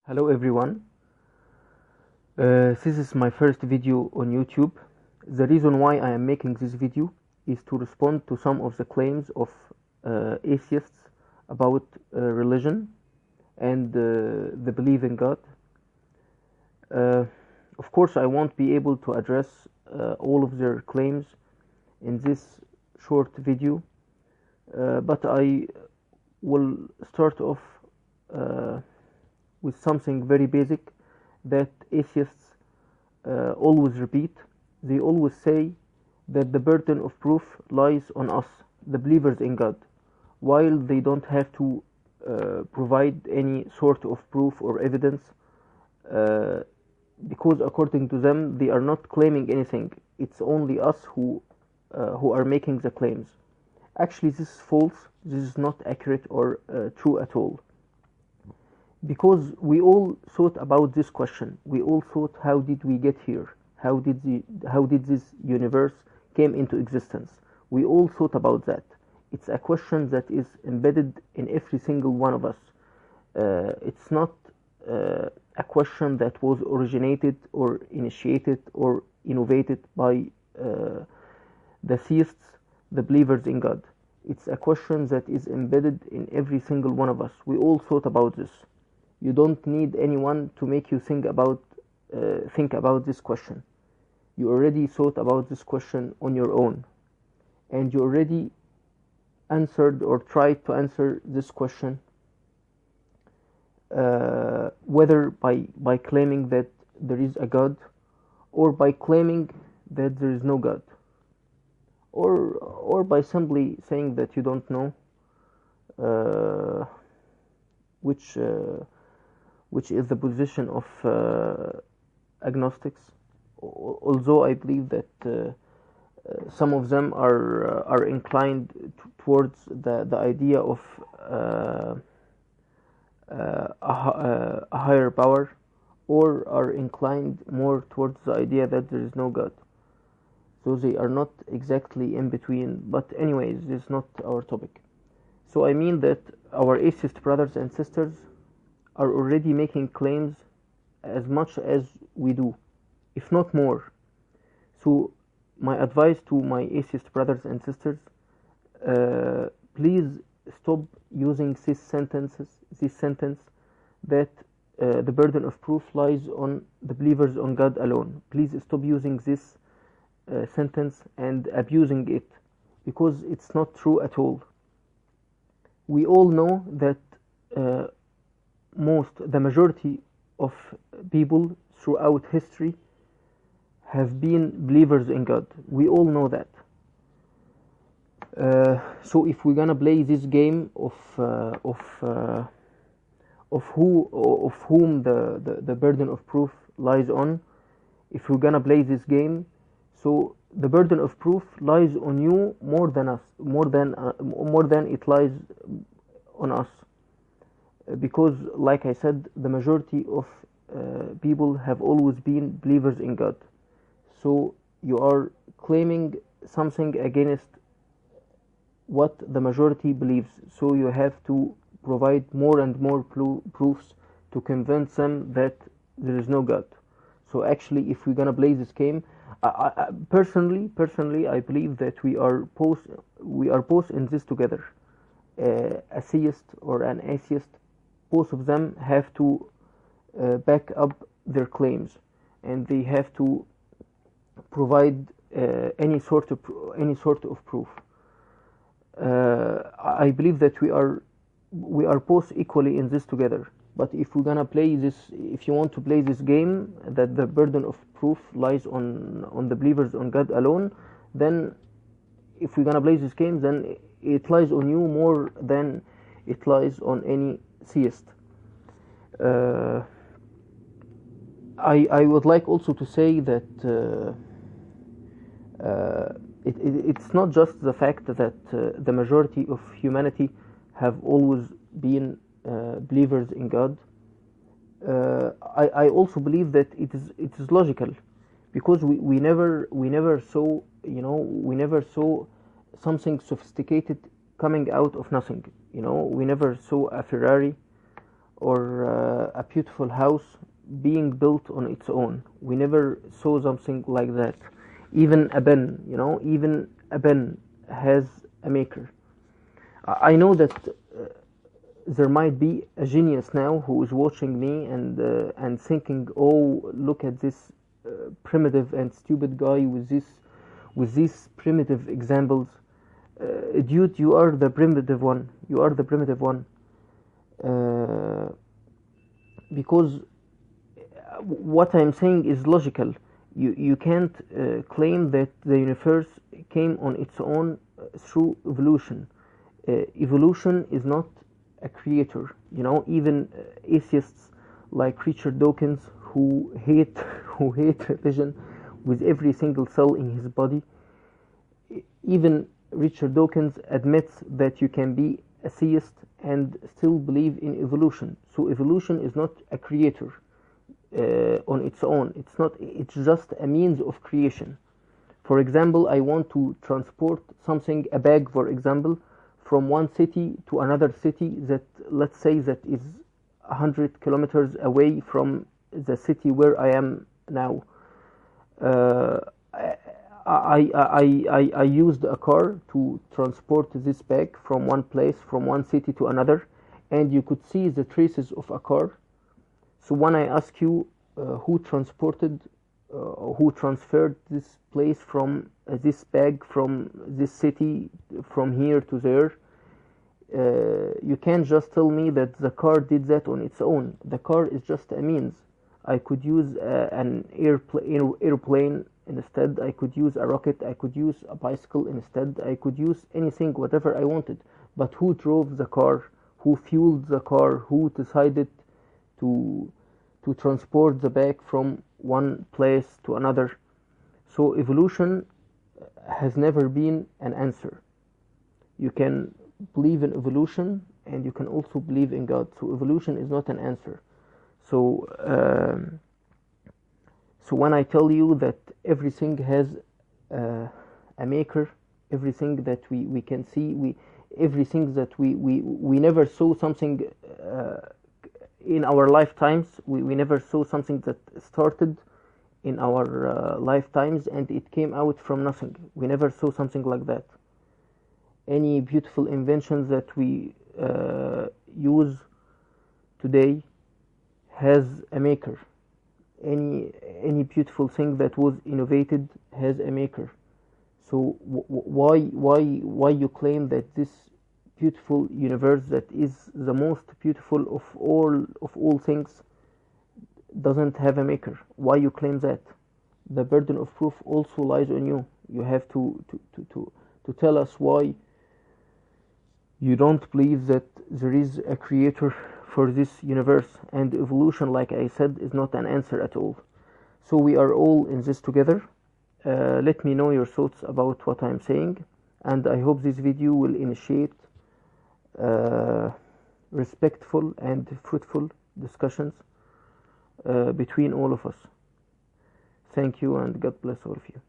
Hello everyone. This is my first video on YouTube. The reason why I am making this video is to respond to some of the claims of atheists about religion and the belief in God. Of course, I won't be able to address all of their claims in this short video, but I will start off with something very basic that atheists always repeat. They always say that the burden of proof lies on us, the believers in God, while they don't have to provide any sort of proof or evidence, because according to them they are not claiming anything. It's only us who are making the claims. Actually, this is false. This is not accurate or true at all. Because we all thought about this question. We all thought, how did we get here? How did this universe came into existence? We all thought about that. It's a question that is embedded in every single one of us. It's not a question that was originated or initiated or innovated by the theists, the believers in God. It's a question that is embedded in every single one of us. We all thought about this. You don't need anyone to make you think about this question. You already thought about this question on your own, and you already answered or tried to answer this question, whether by claiming that there is a God, or by claiming that there is no God, or by simply saying that you don't know, which is the position of agnostics. Although I believe that some of them are inclined towards the idea of a higher power, or are inclined more towards the idea that there is no God. So they are not exactly in between. But anyways, this is not our topic. So I mean that our atheist brothers and sisters are already making claims as much as we do, if not more. So my advice to my atheist brothers and sisters, please stop using this sentence that the burden of proof lies on the believers on God alone. Please stop using this sentence and abusing it, because it's not true at all. We all know that the majority of people throughout history have been believers in God. We all know that. So if we're gonna play this game of whom the burden of proof lies on, if we're gonna play this game, so the burden of proof lies on you more than us, more than it lies on us. Because, like I said, the majority of people have always been believers in God. So you are claiming something against what the majority believes. So you have to provide more and more proofs to convince them that there is no God. So actually, if we're gonna play this game, personally, I believe that we are both in this together. A theist or an atheist, both of them have to back up their claims, and they have to provide any sort of proof. I believe that we are both equally in this together. But if we're gonna play this, if you want to play this game that the burden of proof lies on the believers on God alone, then if we're gonna play this game, then it lies on you more than it lies on any theist. I would like also to say that it's not just the fact that the majority of humanity have always been believers in God. I also believe that it is logical, because we never saw something sophisticated coming out of nothing. We never saw a Ferrari or a beautiful house being built on its own. We never saw something like that. Even a pen, even a pen has a maker. I know that there might be a genius now who is watching me and thinking, oh, look at this primitive and stupid guy with these primitive examples. Dude, you are the primitive one. You are the primitive one. Because what I'm saying is logical. You can't claim that the universe came on its own through evolution. Evolution is not a creator. Even atheists like Richard Dawkins, who hate religion with every single cell in his body, even Richard Dawkins admits that you can be a theist and still believe in evolution. So evolution is not a creator on its own. It's just a means of creation. For example, I want to transport something, a bag for example, from one city to another city that, let's say, that is 100 kilometers away from the city where I am now. I used a car to transport this bag from one place, from one city to another, and you could see the traces of a car. So when I ask you who transferred this place from this bag from this city from here to there, you can't just tell me that the car did that on its own. The car is just a means. I could use an airplane instead. I could use a rocket. I could use a bicycle instead. I could use anything, whatever I wanted. But who drove the car? Who fueled the car? Who decided to transport the bag from one place to another? So evolution has never been an answer. You can believe in evolution and you can also believe in God. So evolution is not an answer. So when I tell you that everything has a maker, everything that we can see, everything that we never saw something in our lifetimes, we never saw something that started in our lifetimes and it came out from nothing. We never saw something like that. Any beautiful inventions that we use today has a maker. Any beautiful thing that was innovated has a maker. So why you claim that this beautiful universe that is the most beautiful of all things doesn't have a maker? Why you claim that? The burden of proof also lies on you. You have to tell us why you don't believe that there is a creator for this universe, and evolution, like I said, is not an answer at all. So we are all in this together. Let me know your thoughts about what I'm saying, and I hope this video will initiate respectful and fruitful discussions between all of us. Thank you, and God bless all of you.